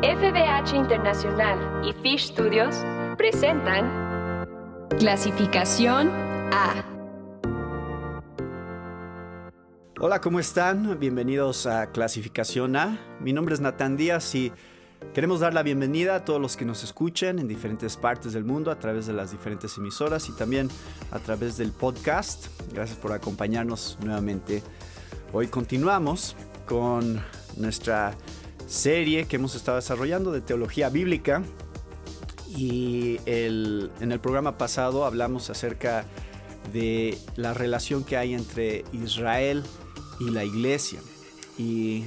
FBH Internacional y Fish Studios presentan Clasificación A. Hola, ¿cómo están? Bienvenidos a Clasificación A. Mi nombre es Natán Díaz y queremos dar la bienvenida a todos los que nos escuchen en diferentes partes del mundo a través de las diferentes emisoras y también a través del podcast. Gracias por acompañarnos nuevamente. Hoy continuamos con nuestra serie que hemos estado desarrollando de teología bíblica y en el programa pasado hablamos acerca de la relación que hay entre Israel y la iglesia. Y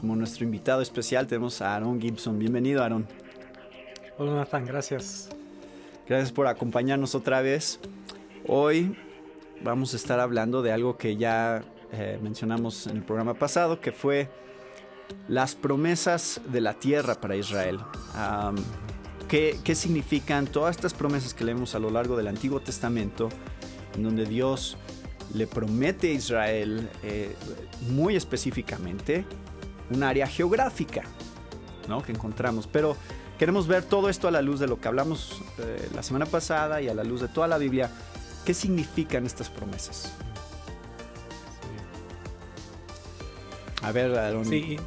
como nuestro invitado especial tenemos a Aaron Gibson. Bienvenido, Aaron. Hola, Nathan, gracias. Gracias por acompañarnos otra vez. Hoy vamos a estar hablando de algo que ya mencionamos en el programa pasado, que fue las promesas de la tierra para Israel. ¿Qué significan todas estas promesas que leemos a lo largo del Antiguo Testamento, en donde Dios le promete a Israel muy específicamente un área geográfica, ¿no?, que encontramos? Pero queremos ver todo esto a la luz de lo que hablamos la semana pasada y a la luz de toda la Biblia. ¿Qué significan estas promesas? A ver, Aaron. Sí,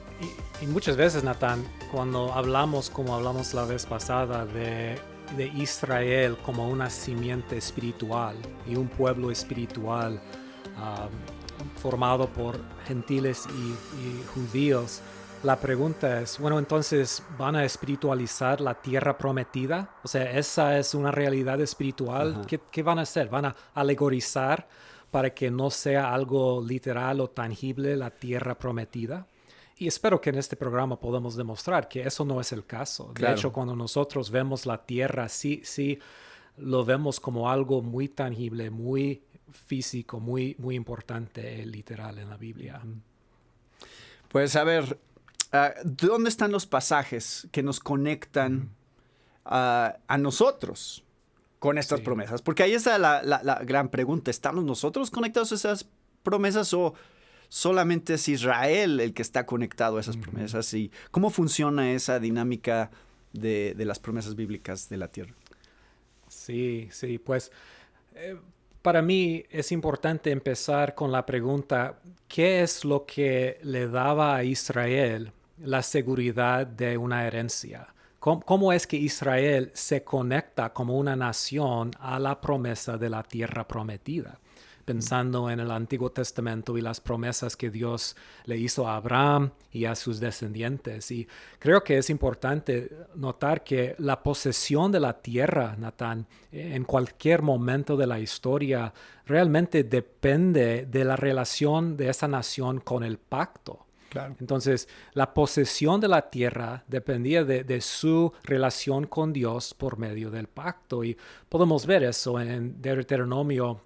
y muchas veces, Natán, cuando hablamos, como hablamos la vez pasada, de Israel como una simiente espiritual y un pueblo espiritual formado por gentiles y judíos, la pregunta es, bueno, entonces, ¿van a espiritualizar la tierra prometida? O sea, ¿esa es una realidad espiritual? ¿Qué van a hacer? ¿Van a alegorizar para que no sea algo literal o tangible la tierra prometida? Y espero que en este programa podamos demostrar que eso no es el caso. Claro. De hecho, cuando nosotros vemos la tierra, sí lo vemos como algo muy tangible, muy físico, muy importante, literal en la Biblia. Pues a ver, ¿dónde están los pasajes que nos conectan a nosotros con estas promesas? Porque ahí está la gran pregunta. ¿Estamos nosotros conectados a esas promesas o solamente es Israel el que está conectado a esas promesas? ¿Y cómo funciona esa dinámica de las promesas bíblicas de la tierra? Sí, pues para mí es importante empezar con la pregunta, ¿qué es lo que le daba a Israel la seguridad de una herencia? ¿Cómo es que Israel se conecta como una nación a la promesa de la tierra prometida? Pensando en el Antiguo Testamento y las promesas que Dios le hizo a Abraham y a sus descendientes. Y creo que es importante notar que la posesión de la tierra, Natán, en cualquier momento de la historia, realmente depende de la relación de esa nación con el pacto. Claro. Entonces, la posesión de la tierra dependía de su relación con Dios por medio del pacto. Y podemos ver eso en Deuteronomio,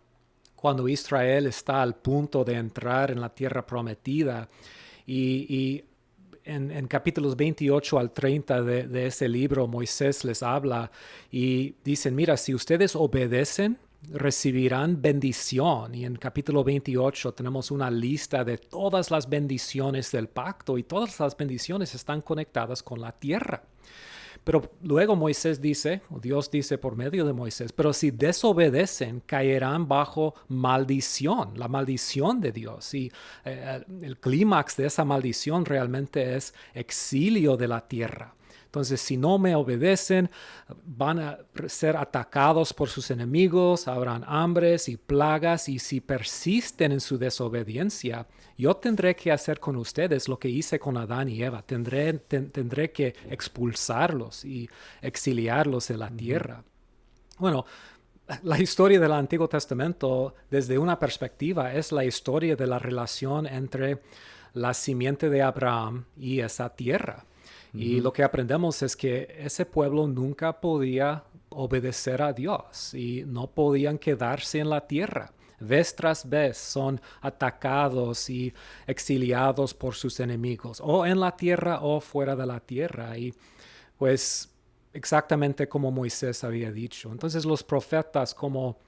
cuando Israel está al punto de entrar en la tierra prometida. Y en capítulos 28 al 30 de ese libro, Moisés les habla y dicen, mira, si ustedes obedecen, recibirán bendición. Y en capítulo 28 tenemos una lista de todas las bendiciones del pacto y todas las bendiciones están conectadas con la tierra. Pero luego Moisés dice, o Dios dice por medio de Moisés, pero si desobedecen, caerán bajo maldición, la maldición de Dios. Y el clímax de esa maldición realmente es exilio de la tierra. Entonces, si no me obedecen, van a ser atacados por sus enemigos, habrán hambres y plagas, y si persisten en su desobediencia, yo tendré que hacer con ustedes lo que hice con Adán y Eva. Tendré que expulsarlos y exiliarlos de la tierra. Bueno, la historia del Antiguo Testamento, desde una perspectiva, es la historia de la relación entre la simiente de Abraham y esa tierra. Y lo que aprendemos es que ese pueblo nunca podía obedecer a Dios y no podían quedarse en la tierra. Vez tras vez son atacados y exiliados por sus enemigos, o en la tierra o fuera de la tierra. Y pues exactamente como Moisés había dicho. Entonces los profetas como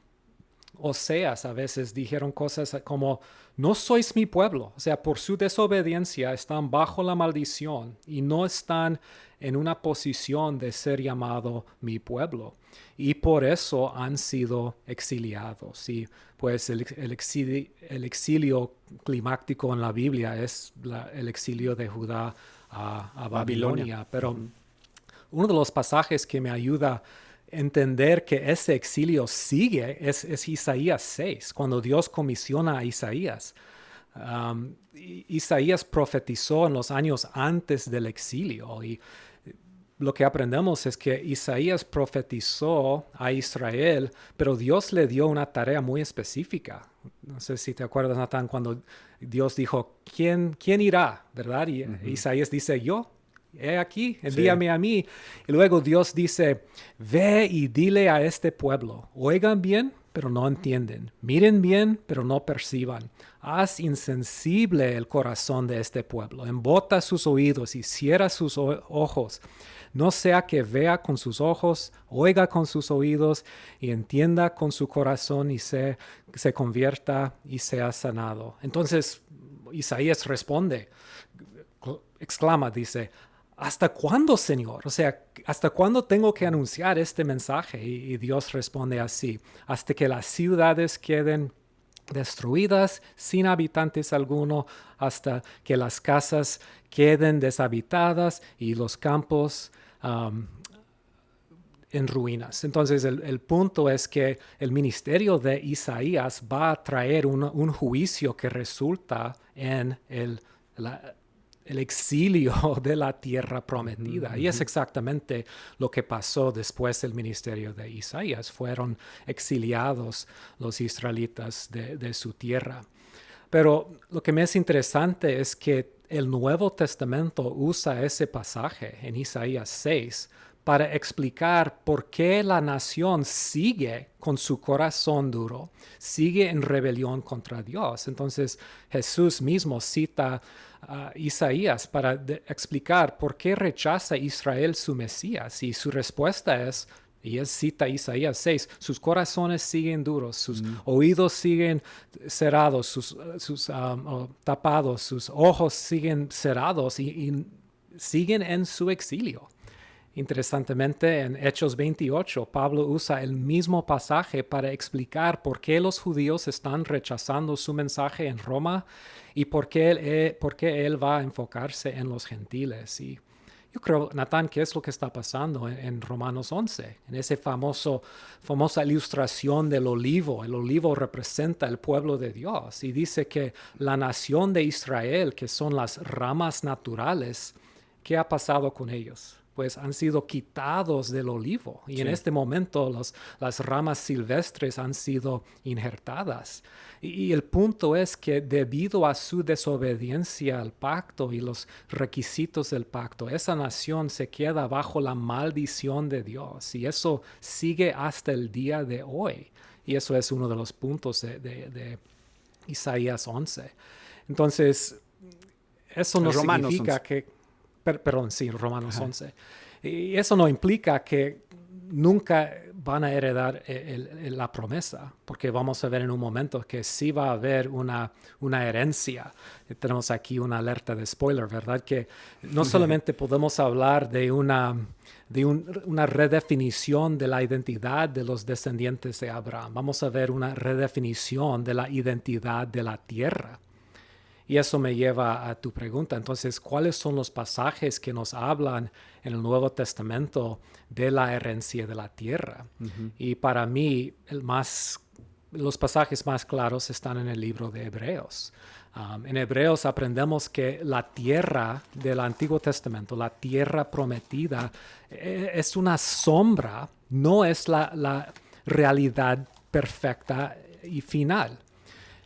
Oseas a veces dijeron cosas como, no sois mi pueblo. O sea, por su desobediencia están bajo la maldición y no están en una posición de ser llamado mi pueblo. Y por eso han sido exiliados. Y pues el exilio climático en la Biblia es el exilio de Judá a Babilonia. Pero uno de los pasajes que me ayuda a entender que ese exilio sigue es Isaías 6, cuando Dios comisiona a Isaías. Isaías profetizó en los años antes del exilio y lo que aprendemos es que Isaías profetizó a Israel, pero Dios le dio una tarea muy específica. No sé si te acuerdas, Natán, cuando Dios dijo, ¿quién irá? ¿Verdad? Y Isaías dice, yo. He aquí, envíame a mí. Y luego Dios dice, ve y dile a este pueblo, oigan bien, pero no entienden, miren bien, pero no perciban. Haz insensible el corazón de este pueblo, embota sus oídos y cierra sus ojos. No sea que vea con sus ojos, oiga con sus oídos y entienda con su corazón y se convierta y sea sanado. Entonces Isaías responde, exclama, dice, ¿hasta cuándo, Señor? O sea, ¿hasta cuándo tengo que anunciar este mensaje? Y Dios responde así, hasta que las ciudades queden destruidas sin habitantes alguno, hasta que las casas queden deshabitadas y los campos en ruinas. Entonces el punto es que el ministerio de Isaías va a traer un juicio que resulta en el exilio de la tierra prometida. Y es exactamente lo que pasó después del ministerio de Isaías. Fueron exiliados los israelitas de su tierra. Pero lo que me es interesante es que el Nuevo Testamento usa ese pasaje en Isaías 6 para explicar por qué la nación sigue con su corazón duro, sigue en rebelión contra Dios. Entonces Jesús mismo cita a Isaías para explicar por qué rechaza Israel su Mesías. Y su respuesta es, y él cita Isaías 6, sus corazones siguen duros, sus oídos siguen cerrados, sus tapados, sus ojos siguen cerrados y siguen en su exilio. Interesantemente, en Hechos 28, Pablo usa el mismo pasaje para explicar por qué los judíos están rechazando su mensaje en Roma y por qué él va a enfocarse en los gentiles. Y yo creo, Natán, ¿qué es lo que está pasando en Romanos 11? En esa famosa ilustración del olivo. El olivo representa el pueblo de Dios y dice que la nación de Israel, que son las ramas naturales, ¿qué ha pasado con ellos? Pues han sido quitados del olivo y en este momento las ramas silvestres han sido injertadas. Y el punto es que debido a su desobediencia al pacto y los requisitos del pacto, esa nación se queda bajo la maldición de Dios y eso sigue hasta el día de hoy. Y eso es uno de los puntos de Isaías 11. Entonces, eso no significa que... Perdón, sí, Romanos 11. Y eso no implica que nunca van a heredar la promesa, porque vamos a ver en un momento que sí va a haber una herencia. Tenemos aquí una alerta de spoiler, ¿verdad? Que no solamente podemos hablar de una redefinición de la identidad de los descendientes de Abraham. Vamos a ver una redefinición de la identidad de la tierra. Y eso me lleva a tu pregunta. Entonces, ¿cuáles son los pasajes que nos hablan en el Nuevo Testamento de la herencia de la tierra? Y para mí, los pasajes más claros están en el libro de Hebreos. En Hebreos aprendemos que la tierra del Antiguo Testamento, la tierra prometida, es una sombra, no es la realidad perfecta y final.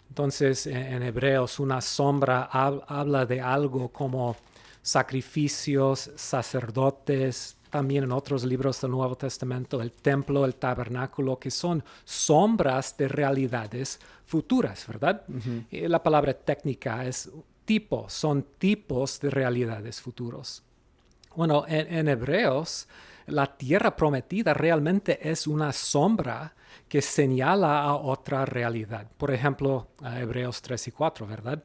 Entonces, en Hebreos, una sombra habla de algo como sacrificios, sacerdotes, también en otros libros del Nuevo Testamento, el templo, el tabernáculo, que son sombras de realidades futuras, ¿verdad? Y la palabra técnica es son tipos de realidades futuros. Bueno, en Hebreos, la tierra prometida realmente es una sombra que señala a otra realidad. Por ejemplo, a Hebreos 3 y 4, ¿verdad?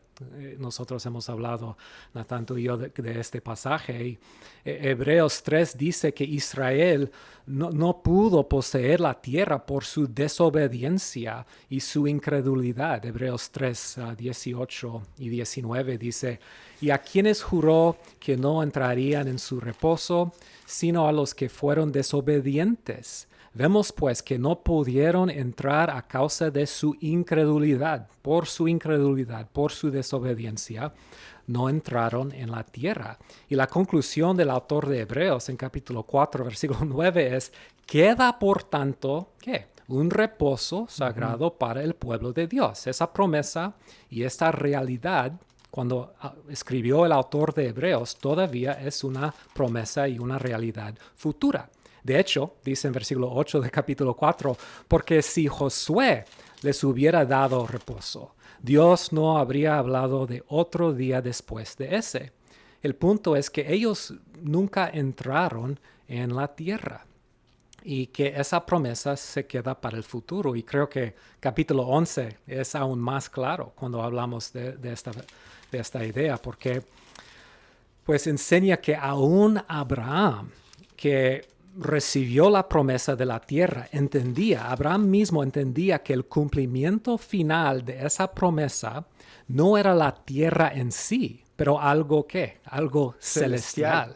Nosotros hemos hablado, Natán, tú y yo, de este pasaje. Y Hebreos 3 dice que Israel no pudo poseer la tierra por su desobediencia y su incredulidad. Hebreos 3, 18 y 19 dice, y a quienes juró que no entrarían en su reposo, sino a los que fueron desobedientes. Vemos pues que no pudieron entrar a causa de su incredulidad, por su desobediencia, no entraron en la tierra. Y la conclusión del autor de Hebreos en capítulo 4, versículo 9 es, queda por tanto, ¿qué? Un reposo sagrado para el pueblo de Dios. Esa promesa y esta realidad, cuando escribió el autor de Hebreos, todavía es una promesa y una realidad futura. De hecho, dice en versículo 8 del capítulo 4, porque si Josué les hubiera dado reposo, Dios no habría hablado de otro día después de ese. El punto es que ellos nunca entraron en la tierra y que esa promesa se queda para el futuro. Y creo que capítulo 11 es aún más claro cuando hablamos de esta idea, porque pues enseña que aún Abraham, que recibió la promesa de la tierra, Abraham mismo entendía que el cumplimiento final de esa promesa no era la tierra en sí, pero algo celestial.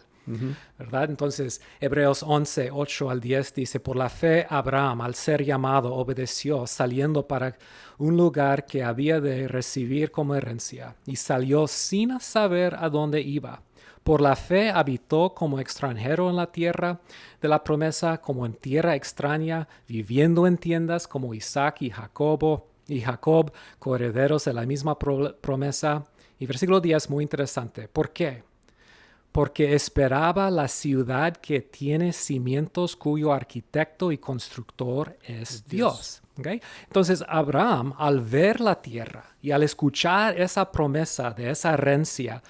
¿Verdad? Entonces, Hebreos 11, 8 al 10 dice, por la fe Abraham, al ser llamado, obedeció, saliendo para un lugar que había de recibir como herencia, y salió sin saber a dónde iba. Por la fe habitó como extranjero en la tierra de la promesa, como en tierra extraña, viviendo en tiendas como Isaac y Jacob, coherederos de la misma promesa. Y versículo 10, muy interesante. ¿Por qué? Porque esperaba la ciudad que tiene cimientos, cuyo arquitecto y constructor es Dios. ¿Okay? Entonces Abraham, al ver la tierra y al escuchar esa promesa de esa herencia,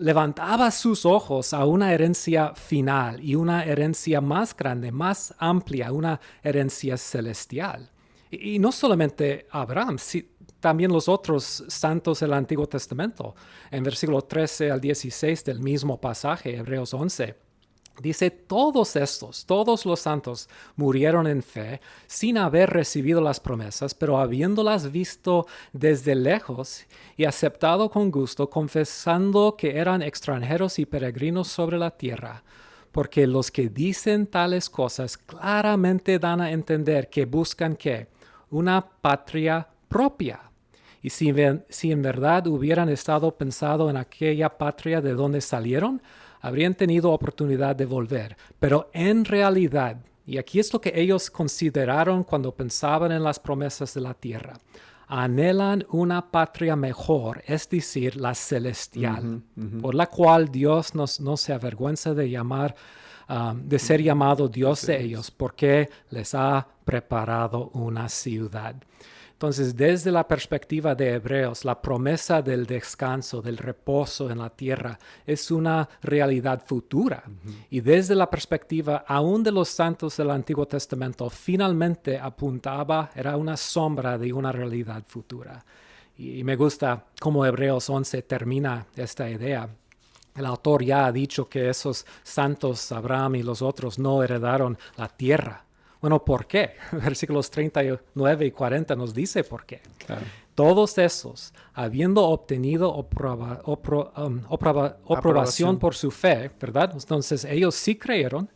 levantaba sus ojos a una herencia final y una herencia más grande, más amplia, una herencia celestial. Y no solamente Abraham, también los otros santos del Antiguo Testamento. En versículo 13 al 16 del mismo pasaje, Hebreos 11, dice, todos los santos murieron en fe sin haber recibido las promesas, pero habiéndolas visto desde lejos y aceptado con gusto, confesando que eran extranjeros y peregrinos sobre la tierra. Porque los que dicen tales cosas claramente dan a entender que buscan ¿qué? Una patria propia. Y si en verdad hubieran estado pensando en aquella patria de donde salieron, habrían tenido oportunidad de volver. Pero en realidad, y aquí es lo que ellos consideraron cuando pensaban en las promesas de la tierra, anhelan una patria mejor, es decir, la celestial, por la cual Dios no se avergüenza de ser llamado Dios de ellos, porque les ha preparado una ciudad. Entonces, desde la perspectiva de Hebreos, la promesa del descanso, del reposo en la tierra, es una realidad futura. Y desde la perspectiva aún de los santos del Antiguo Testamento, finalmente era una sombra de una realidad futura. Y me gusta cómo Hebreos 11 termina esta idea. El autor ya ha dicho que esos santos, Abraham y los otros, no heredaron la tierra. Bueno, ¿por qué? Versículos 39 y 40 nos dice por qué. Claro. Todos esos, habiendo obtenido aprobación por su fe, ¿verdad? Entonces ellos sí creyeron,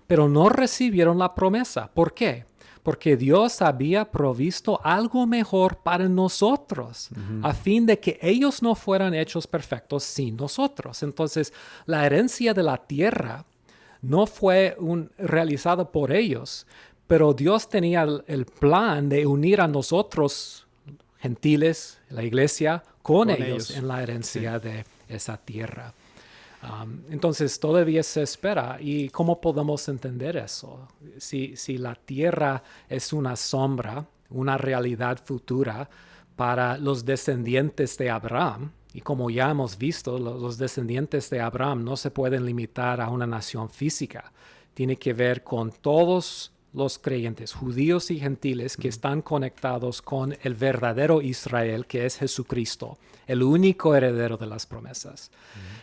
pero no recibieron la promesa. ¿Por qué? Porque Dios había provisto algo mejor para nosotros, a fin de que ellos no fueran hechos perfectos sin nosotros. Entonces, la herencia de la tierra no fue realizada por ellos, pero Dios tenía el plan de unir a nosotros, gentiles, la iglesia, con ellos en la herencia de esa tierra. Entonces, todavía se espera. ¿Y cómo podemos entender eso? Si la tierra es una sombra, una realidad futura para los descendientes de Abraham, y como ya hemos visto, los descendientes de Abraham no se pueden limitar a una nación física, tiene que ver con todos los creyentes, judíos y gentiles, que están conectados con el verdadero Israel, que es Jesucristo, el único heredero de las promesas.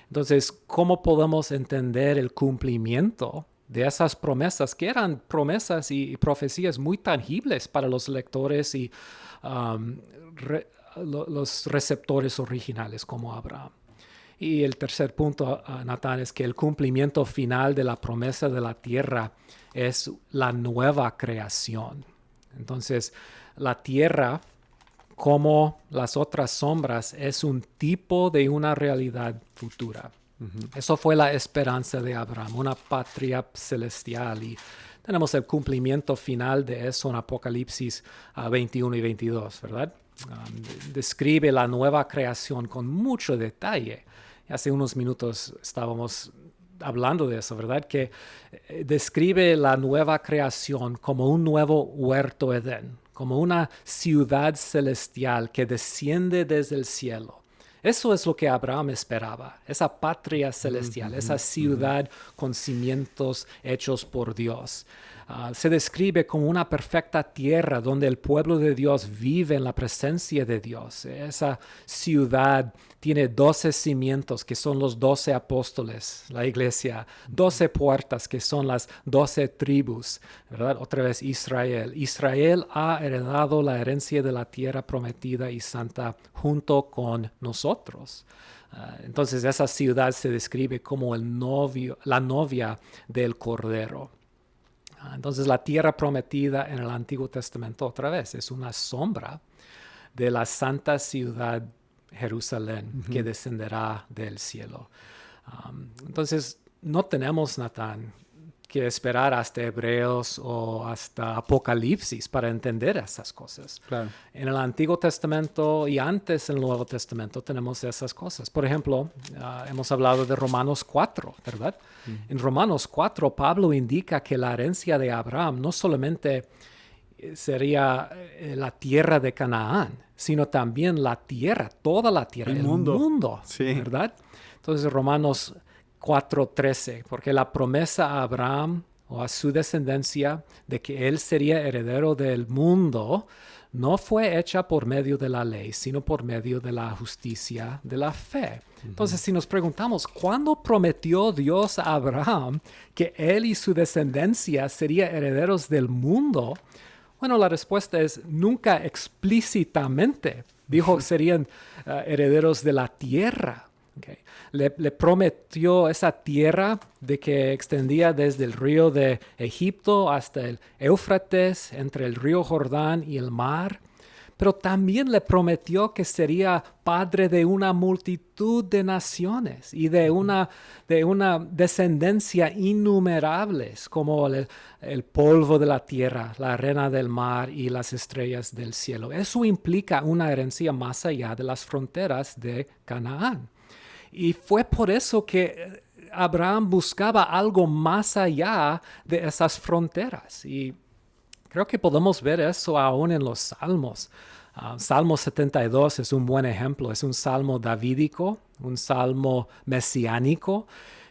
Entonces, ¿cómo podemos entender el cumplimiento de esas promesas, que eran promesas y profecías muy tangibles para los lectores y los receptores originales como Abraham? Y el tercer punto, Natán, es que el cumplimiento final de la promesa de la tierra es la nueva creación. Entonces, la tierra, como las otras sombras, es un tipo de una realidad futura. Eso fue la esperanza de Abraham, una patria celestial. Y tenemos el cumplimiento final de eso en Apocalipsis 21 y 22, ¿verdad? Describe la nueva creación con mucho detalle. Hace unos minutos estábamos hablando de eso, ¿verdad? Que describe la nueva creación como un nuevo huerto Edén, como una ciudad celestial que desciende desde el cielo. Eso es lo que Abraham esperaba, esa patria celestial, esa ciudad con cimientos hechos por Dios. Se describe como una perfecta tierra donde el pueblo de Dios vive en la presencia de Dios. Esa ciudad tiene 12 cimientos, que son los 12 apóstoles, la iglesia, 12 puertas, que son las 12 tribus, ¿verdad? Otra vez Israel. Israel ha heredado la herencia de la tierra prometida y santa junto con nosotros. Entonces esa ciudad se describe como la novia del Cordero. Entonces la tierra prometida en el Antiguo Testamento otra vez es una sombra de la santa ciudad Jerusalén que descenderá del cielo. Entonces no tenemos, Natán, que esperar hasta Hebreos o hasta Apocalipsis para entender esas cosas. Claro. En el Antiguo Testamento y antes en el Nuevo Testamento tenemos esas cosas. Por ejemplo, hemos hablado de Romanos 4, ¿verdad? En Romanos 4, Pablo indica que la herencia de Abraham no solamente sería la tierra de Canaán, sino también la tierra, toda la tierra, el mundo, sí. ¿verdad? Entonces Romanos 4:13, porque la promesa a Abraham o a su descendencia de que él sería heredero del mundo no fue hecha por medio de la ley, sino por medio de la justicia de la fe. Entonces, si nos preguntamos, ¿cuándo prometió Dios a Abraham que él y su descendencia serían herederos del mundo? Bueno, la respuesta es nunca explícitamente. Dijo que serían herederos de la tierra. Okay. Le prometió esa tierra de que extendía desde el río de Egipto hasta el Éufrates, entre el río Jordán y el mar. Pero también le prometió que sería padre de una multitud de naciones y de una descendencia innumerables, como el polvo de la tierra, la arena del mar y las estrellas del cielo. Eso implica una herencia más allá de las fronteras de Canaán. Y fue por eso que Abraham buscaba algo más allá de esas fronteras. Y creo que podemos ver eso aún en los Salmos. Salmo 72 es un buen ejemplo. Es un salmo davídico, un salmo mesiánico,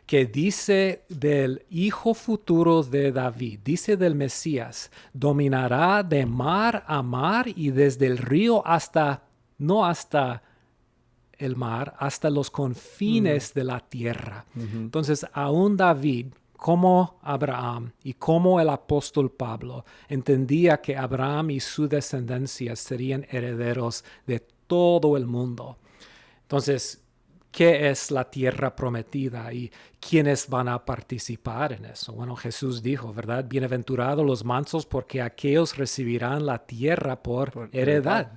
que dice del hijo futuro de David, dice del Mesías, dominará de mar a mar y desde el río no hasta el mar, hasta los confines de la tierra. Entonces, aún David, como Abraham y como el apóstol Pablo, entendía que Abraham y su descendencia serían herederos de todo el mundo. Entonces, ¿qué es la tierra prometida y quiénes van a participar en eso? Bueno, Jesús dijo, ¿verdad? Bienaventurados los mansos porque aquellos recibirán la tierra por heredad.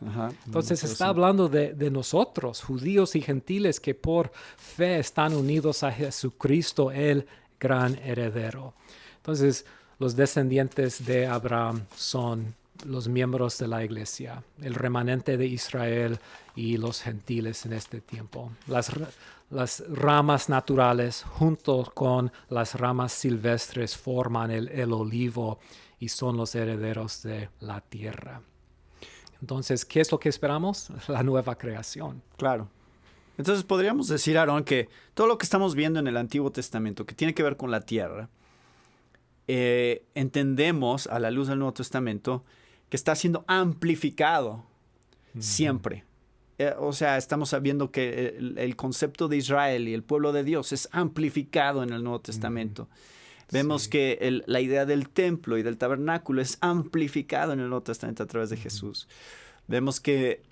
Entonces está hablando de nosotros, judíos y gentiles, que por fe están unidos a Jesucristo, el gran heredero. Entonces, los descendientes de Abraham son los miembros de la iglesia, el remanente de Israel y los gentiles en este tiempo. Las ramas naturales junto con las ramas silvestres forman el olivo y son los herederos de la tierra. Entonces, ¿qué es lo que esperamos? La nueva creación. Claro. Entonces podríamos decir, Aarón, que todo lo que estamos viendo en el Antiguo Testamento que tiene que ver con la tierra entendemos a la luz del Nuevo Testamento que está siendo amplificado siempre. O sea, estamos sabiendo que el concepto de Israel y el pueblo de Dios es amplificado en el Nuevo Testamento. Vemos que la idea del templo y del tabernáculo es amplificado en el Nuevo Testamento a través de Jesús. Vemos que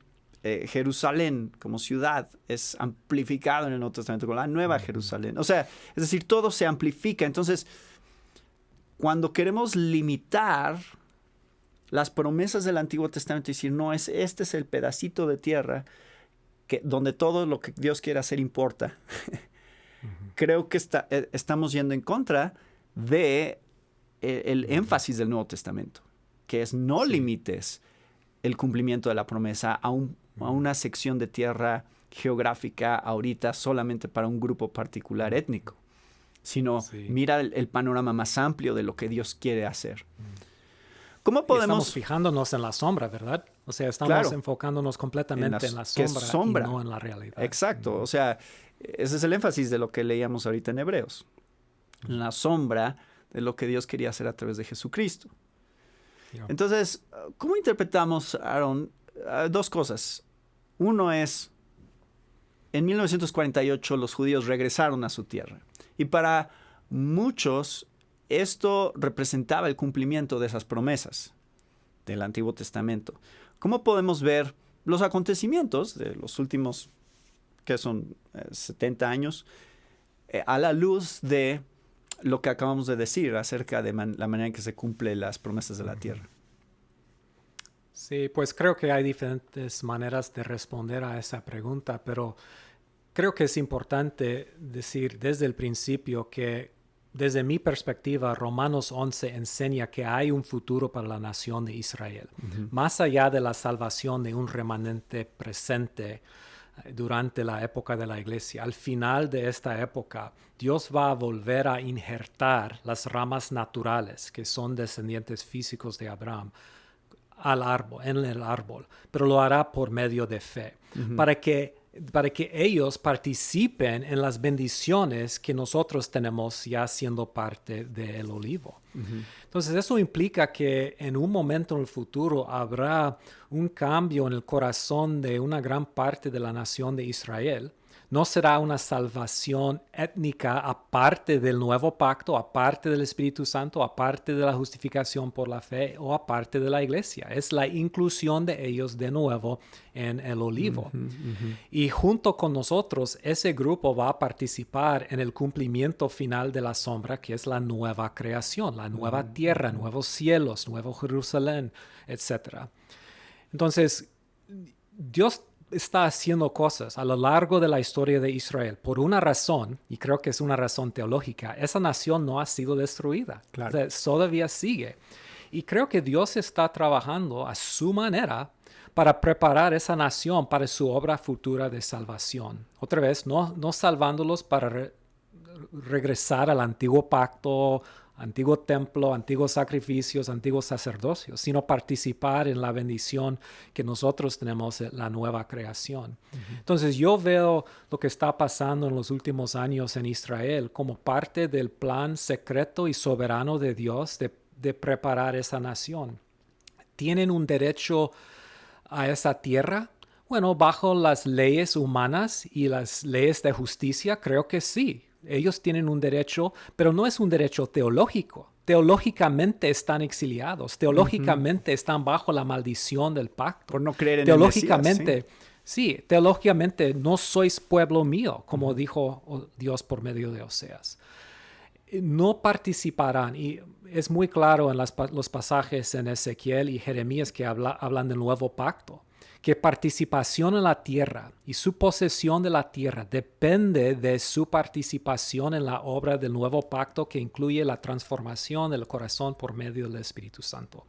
Jerusalén como ciudad es amplificado en el Nuevo Testamento con la Nueva Jerusalén. O sea, es decir, todo se amplifica. Entonces, cuando queremos limitar las promesas del Antiguo Testamento y decir, no, este es el pedacito de tierra donde todo lo que Dios quiere hacer importa. Creo que estamos yendo en contra de el énfasis del Nuevo Testamento, que es no limites el cumplimiento de la promesa a una sección de tierra geográfica ahorita solamente para un grupo particular étnico, sino mira el panorama más amplio de lo que Dios quiere hacer. ¿Cómo podemos...? Estamos fijándonos en la sombra, ¿verdad? O sea, estamos enfocándonos completamente en la sombra y no en la realidad. Exacto. O sea, ese es el énfasis de lo que leíamos ahorita en Hebreos. La sombra de lo que Dios quería hacer a través de Jesucristo. Entonces, ¿cómo interpretamos, Aaron? Dos cosas. Uno es, en 1948 los judíos regresaron a su tierra. Y para muchos, esto representaba el cumplimiento de esas promesas del Antiguo Testamento. ¿Cómo podemos ver los acontecimientos de los últimos, que son 70 años, a la luz de lo que acabamos de decir acerca de la manera en que se cumplen las promesas de la tierra? Sí, pues creo que hay diferentes maneras de responder a esa pregunta, pero creo que es importante decir desde el principio que desde mi perspectiva, Romanos 11 enseña que hay un futuro para la nación de Israel. Más allá de la salvación de un remanente presente durante la época de la iglesia, al final de esta época, Dios va a volver a injertar las ramas naturales, que son descendientes físicos de Abraham, al árbol, en el árbol, pero lo hará por medio de fe, para que ellos participen en las bendiciones que nosotros tenemos ya siendo parte del olivo. Entonces, eso implica que en un momento en el futuro habrá un cambio en el corazón de una gran parte de la nación de Israel. No será una salvación étnica aparte del nuevo pacto, aparte del Espíritu Santo, aparte de la justificación por la fe o aparte de la iglesia. Es la inclusión de ellos de nuevo en el olivo. Y junto con nosotros, ese grupo va a participar en el cumplimiento final de la sombra, que es la nueva creación, la nueva tierra, nuevos cielos, nuevo Jerusalén, etc. Entonces, Dios está haciendo cosas a lo largo de la historia de Israel por una razón, y creo que es una razón teológica. Esa nación no ha sido destruida. Claro. O sea, todavía sigue. Y creo que Dios está trabajando a su manera para preparar esa nación para su obra futura de salvación. Otra vez, no salvándolos para regresar al antiguo pacto, antiguo templo, antiguos sacrificios, antiguos sacerdocios, sino participar en la bendición que nosotros tenemos en la nueva creación. Entonces yo veo lo que está pasando en los últimos años en Israel como parte del plan secreto y soberano de Dios de preparar esa nación. ¿Tienen un derecho a esa tierra? Bueno, bajo las leyes humanas y las leyes de justicia, creo que sí. Ellos tienen un derecho, pero no es un derecho teológico. Teológicamente están exiliados. Teológicamente están bajo la maldición del pacto. Por no creer en teológicamente, el Mesías, sí, teológicamente no sois pueblo mío, como dijo Dios por medio de Oseas. No participarán, y es muy claro en los pasajes en Ezequiel y Jeremías que hablan del nuevo pacto, que participación en la tierra y su posesión de la tierra depende de su participación en la obra del nuevo pacto que incluye la transformación del corazón por medio del Espíritu Santo.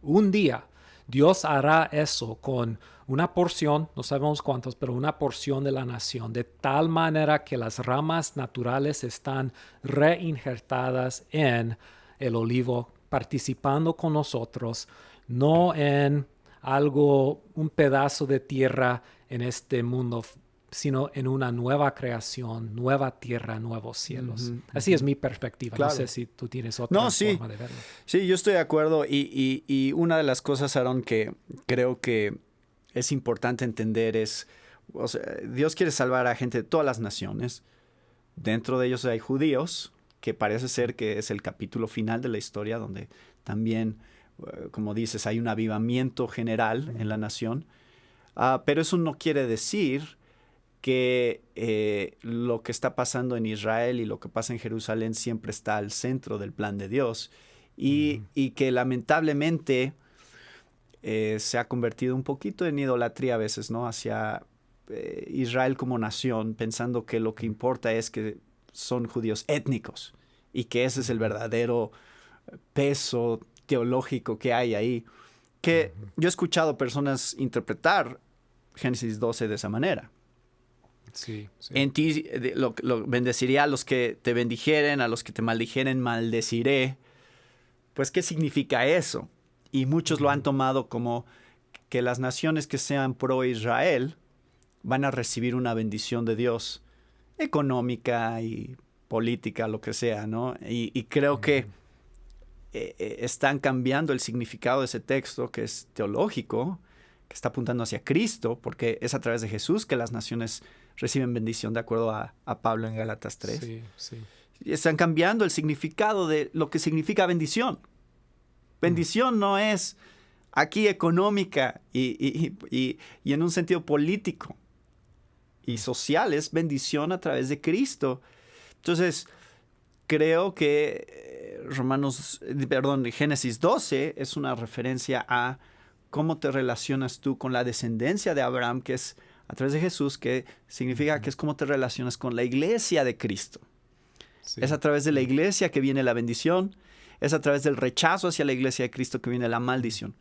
Un día Dios hará eso con una porción, no sabemos cuántos, pero una porción de la nación, de tal manera que las ramas naturales están reinjertadas en el olivo, participando con nosotros, no en un pedazo de tierra en este mundo sino en una nueva creación, nueva tierra, nuevos cielos. Así es mi perspectiva. Claro. No sé si tú tienes otra forma de verlo. Sí, yo estoy de acuerdo. Y una de las cosas, Aaron, que creo que es importante entender es, o sea, Dios quiere salvar a gente de todas las naciones. Dentro de ellos hay judíos, que parece ser que es el capítulo final de la historia, donde también, como dices, hay un avivamiento general en la nación. Pero eso no quiere decir que lo que está pasando en Israel y lo que pasa en Jerusalén siempre está al centro del plan de Dios. Y que lamentablemente se ha convertido un poquito en idolatría a veces, ¿no? Hacia Israel como nación, pensando que lo que importa es que son judíos étnicos y que ese es el verdadero peso teológico que hay ahí. Que yo he escuchado personas interpretar Génesis 12 de esa manera. Sí, sí. En ti lo bendeciré a los que te bendijeren, a los que te maldijeren, maldeciré. Pues, ¿qué significa eso? Y muchos lo han tomado como que las naciones que sean pro Israel van a recibir una bendición de Dios económica y política, lo que sea, ¿no? Y creo que están cambiando el significado de ese texto, que es teológico, que está apuntando hacia Cristo, porque es a través de Jesús que las naciones reciben bendición, de acuerdo a Pablo en Gálatas 3. Sí, sí. Y están cambiando el significado de lo que significa bendición. Bendición no es aquí económica y en un sentido político y social, es bendición a través de Cristo. Entonces, creo que Génesis 12 es una referencia a cómo te relacionas tú con la descendencia de Abraham, que es a través de Jesús, que significa que es cómo te relacionas con la iglesia de Cristo. Sí. Es a través de la iglesia que viene la bendición, es a través del rechazo hacia la iglesia de Cristo que viene la maldición.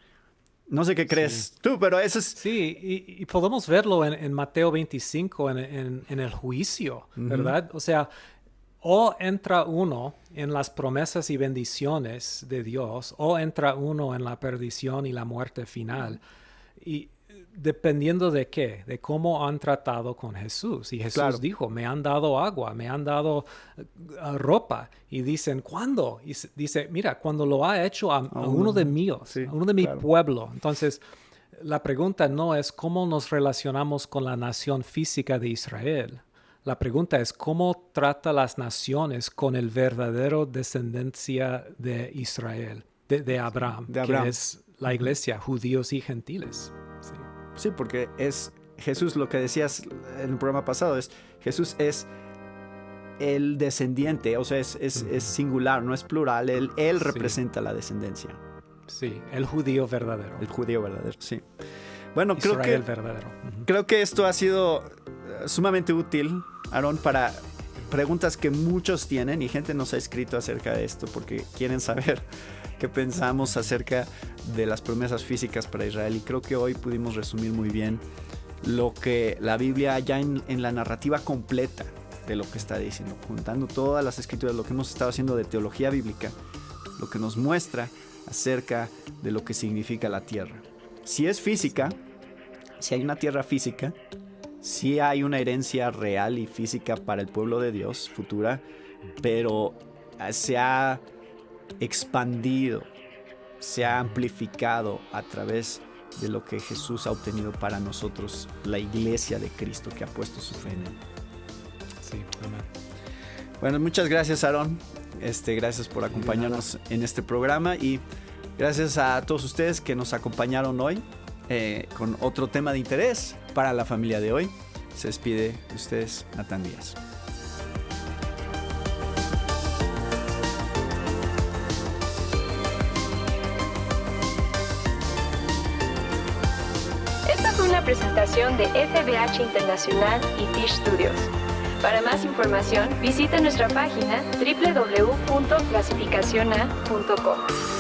No sé qué crees tú, pero eso es... Sí, y podemos verlo en Mateo 25, en el juicio, ¿verdad? O sea, o entra uno en las promesas y bendiciones de Dios, o entra uno en la perdición y la muerte final. Y dependiendo de qué, de cómo han tratado con Jesús. Y Jesús dijo, me han dado agua, me han dado ropa. Y dicen, ¿cuándo? Y dice, mira, cuando lo ha hecho a uno de míos, a uno de mi pueblo. Entonces, la pregunta no es cómo nos relacionamos con la nación física de Israel. La pregunta es cómo trata las naciones con el verdadero descendencia de Israel, de Abraham, que es la iglesia, judíos y gentiles. Sí, porque es Jesús, lo que decías en el programa pasado, Jesús es el descendiente, o sea, es singular, no es plural, él representa la descendencia. Sí, el judío verdadero. El judío verdadero, sí. Bueno, Israel verdadero. Creo que esto ha sido sumamente útil, Aaron, para preguntas que muchos tienen y gente nos ha escrito acerca de esto porque quieren saber qué pensamos acerca de las promesas físicas para Israel, y creo que hoy pudimos resumir muy bien lo que la Biblia ya en la narrativa completa de lo que está diciendo, juntando todas las escrituras, lo que hemos estado haciendo de teología bíblica, lo que nos muestra acerca de lo que significa la tierra. Si es física, si hay una tierra física, si hay una herencia real y física para el pueblo de Dios futura, pero se ha expandido, se ha amplificado a través de lo que Jesús ha obtenido para nosotros, la iglesia de Cristo que ha puesto su fe en él. Sí, amén. Bueno, muchas gracias, Aaron. Gracias por acompañarnos en este programa, y gracias a todos ustedes que nos acompañaron hoy con otro tema de interés para la familia de hoy. Se despide de ustedes Natán Díaz. Esta fue una presentación de FBH Internacional y Fish Studios. Para más información, visita nuestra página www.clasificaciona.com.